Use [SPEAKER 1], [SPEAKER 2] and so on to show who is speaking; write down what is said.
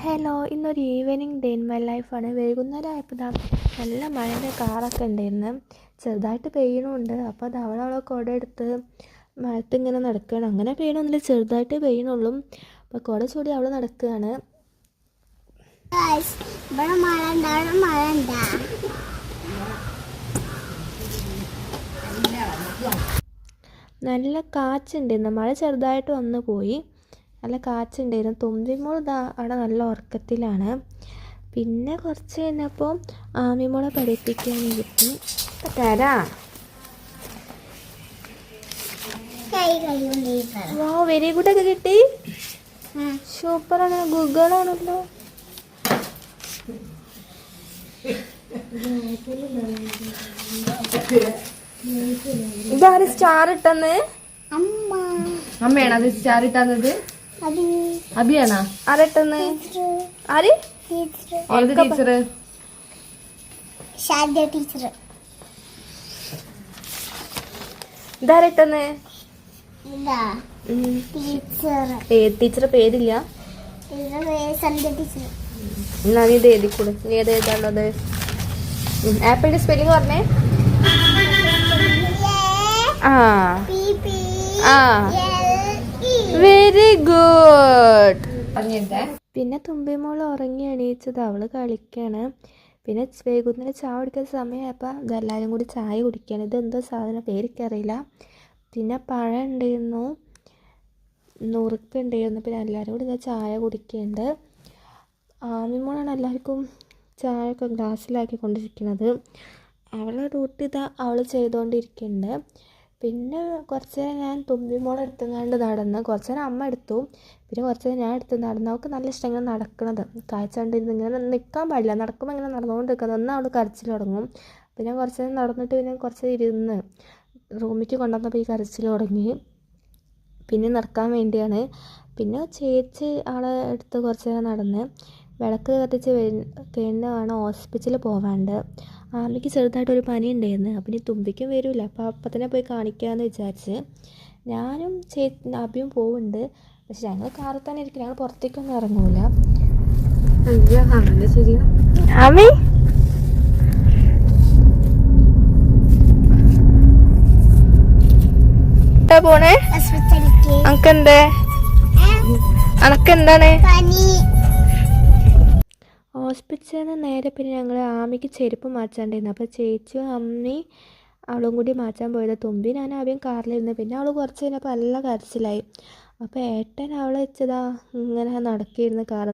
[SPEAKER 1] Hello, ഇന്നൊരു evening day in my ലൈഫാണ്. വൈകുന്നേരം ആയപ്പോൾ നല്ല മഴയുടെ കാറൊക്കെ ഉണ്ടായിരുന്നു, ചെറുതായിട്ട് പെയ്യണമുണ്ട്. അപ്പോൾ അത് അവളെ കുട എടുത്ത് മഴത്ത് ഇങ്ങനെ നടക്കുകയാണ്. അങ്ങനെ പെയ്യണമെന്നില്ല, ചെറുതായിട്ട് പെയ്യണുള്ളൂ. അപ്പോൾ കുട ചൂടി അവൾ നടക്കുകയാണ്. നല്ല കാറ്റുണ്ടായിരുന്നു, മഴ ചെറുതായിട്ട് വന്നു പോയി. നല്ല കാറ്റുണ്ടായിരുന്നു. തുമ്പിമോൾ അവിടെ നല്ല ഉറക്കത്തിലാണ്. പിന്നെ കുറച്ച് കഴിഞ്ഞപ്പോൾ ആമിമോളെ പഠിപ്പിക്കാൻ കിട്ടി. തരാം. വാ, വെരി ഗുഡൊക്കെ കിട്ടി. സൂപ്പറാണ്, ഗുഗിളാണല്ലോ. ഇതാര് സ്റ്റാർ ഇട്ടെന്ന്?
[SPEAKER 2] അമ്മയാണോ അത് സ്റ്റാർ ഇട്ടത്? അബിയാണോ?
[SPEAKER 1] ആരെട്ടെന്ന്? ആര്?
[SPEAKER 2] ടീച്ചർ.
[SPEAKER 1] ഇതാരെട്ടെന്ന്? ടീച്ചറെ പേരില്ല. എന്നാ നീ ഇത് എഴുതിക്കൂടെ. നീ ഏത് എഴുതാനുള്ളത്? ആപ്പിളിന്റെ സ്പെല്ലിംഗ് പറഞ്ഞേ. Very good. പിന്നെ തുമ്പിമോൾ ഉറങ്ങി എണീച്ചത്, അവള് കളിക്കാണ്. പിന്നെ വൈകുന്നേരം ചായ കുടിക്കുന്ന സമയമായപ്പോൾ ഇതെല്ലാവരും കൂടി ചായ കുടിക്കുകയാണ്. ഇതെന്തോ സാധനം പേരിക്കറിയില്ല. പിന്നെ പഴം ഉണ്ടായിരുന്നു, നുറുക്കുണ്ടായിരുന്നു. പിന്നെ എല്ലാവരും കൂടി ഇതാ ചായ കുടിക്കുന്നുണ്ട്. ആമിമോളാണ് എല്ലാവർക്കും ചായ ഒക്കെ ഗ്ലാസ്സിലാക്കി കൊണ്ടിരിക്കുന്നത്. അവളുടെ ഡ്യൂട്ടി ഇതാ അവൾ ചെയ്തുകൊണ്ടിരിക്കുന്നുണ്ട്. പിന്നെ കുറച്ച് നേരം ഞാൻ തുമ്പിമോളെ എടുത്തുകൊണ്ട് നടന്ന്, കുറച്ച് നേരം അമ്മ എടുത്തു, പിന്നെ കുറച്ച് നേരം ഞാൻ എടുത്ത് നടന്നു. അവൾക്ക് നല്ല ഇഷ്ടം ഇങ്ങനെ നടക്കുന്നത്, കാഴ്ച കണ്ടിരുന്ന് ഇങ്ങനെ നിൽക്കാൻ പാടില്ല, നടക്കുമ്പോൾ ഇങ്ങനെ നടന്നുകൊണ്ട് നിൽക്കുന്നത്. ഒന്ന് അവൾ കരച്ചിൽ തുടങ്ങും. പിന്നെ കുറച്ച് നേരം നടന്നിട്ട് പിന്നെ കുറച്ച് ഇരുന്ന് റൂമിലേക്ക് കൊണ്ടുവന്നപ്പോൾ ഈ കരച്ചിൽ തുടങ്ങി. പിന്നെ നടക്കാൻ വേണ്ടിയാണ്. പിന്നെ ചേച്ചി അവളെ എടുത്ത് കുറച്ച് നേരം നടന്ന് വിളക്ക് കത്തിച്ച് കഴിഞ്ഞ് വേണം ഹോസ്പിറ്റലിൽ പോവാണ്ട്. ആമിക്ക് ചെറുതായിട്ടൊരു പനി ഉണ്ടായിരുന്നു. അപ്പം ഇനി തുമ്പിക്കും വരില്ല, അപ്പോൾ അപ്പം തന്നെ പോയി കാണിക്കാമെന്ന് വിചാരിച്ച് ഞാനും അബിയും പോവുന്നുണ്ട്. പക്ഷെ ഞങ്ങൾ കാറിൽ തന്നെ ഇരിക്കും, ഞങ്ങൾ പുറത്തേക്കൊന്നും ഇറങ്ങൂല. ആമി പോണേ? അനക്കെന്താണ്? ഹോസ്പിറ്റലിൽ നിന്ന് നേരെ പിന്നെ ഞങ്ങൾ ആമിക്ക് ചെരുപ്പ് മാറ്റാണ്ടായിരുന്നു. അപ്പോൾ ചേച്ചിയും അമ്മയും അവളും കൂടി മാറ്റാൻ പോയത്. തുമ്പി ഞാൻ ആദ്യം കാറിലിരുന്ന്. പിന്നെ അവൾ കുറച്ച് കഴിഞ്ഞപ്പോൾ നല്ല കരച്ചിലായി. അപ്പോൾ ഏട്ടൻ അവളെ വെച്ചതാ ഇങ്ങനെ നടക്കിയിരുന്നു കാർ.